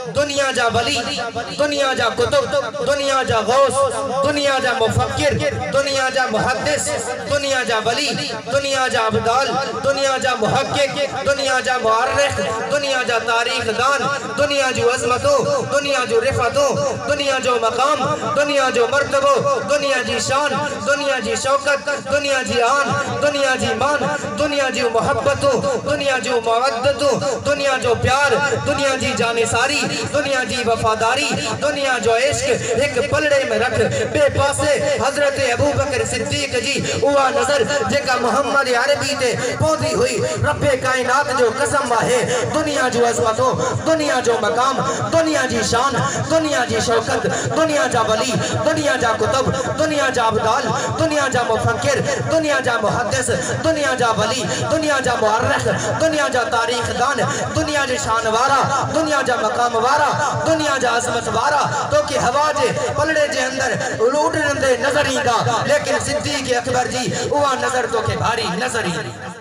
दुनिया जा वली, दुनिया जा कुतुब, दुनिया जा गौस, दुनिया जा मुफक्किर, दुनिया जा मुहद्दिस, दुनिया जा वली, दुनिया जा अब्दाल, दुनिया जा मुहक्किक, दुनिया जा मुअर्रिख, दुनिया जा तारीख दान, दुनिया जो अज़मतो, दुनिया जो रिफतो, दुनिया जो मकाम, दुनिया जो मर्तबो, दुनिया जी शान, दुनिया जी शौकत, दुनिया जी आन, दुनिया जी मान, दुनिया जी मोहब्बतो, दुनिया जो मवद्दतो, दुनिया जो प्यार, दुनिया जी जानिसारी, दुनिया जी वफादारी, दुनिया जो इश्क एक पलड़े में रख बेपासे हजरत अबू बकर सिद्दीक जी उवा नजर जेका मोहम्मद अरबी ते पौधी हुई रब्बे कायनात जो कसम है। दुनिया जो अज़मतो, दुनिया जो मकाम, दुनिया जी शान, दुनिया जी शौकत, दुनिया जा वली, दुनिया जा कुतुब, दुनिया जा अब्दाल, दुनिया जा मुफक्किर, दुनिया जा मुहद्दिस, दुनिया जा वली, दुनिया जा मुअर्रिख, दुनिया जा तारीख दान, दुनिया जी शान वारा, दुनिया जा मकाम वारा, दुनिया जा अज़मत वारा तो कि हवा जे पलड़े जे अंदर लूट नजर ईंदा, लेकिन सिद्दीक़ अकबर जी उहा नजर तो के भारी नजर ईंदी।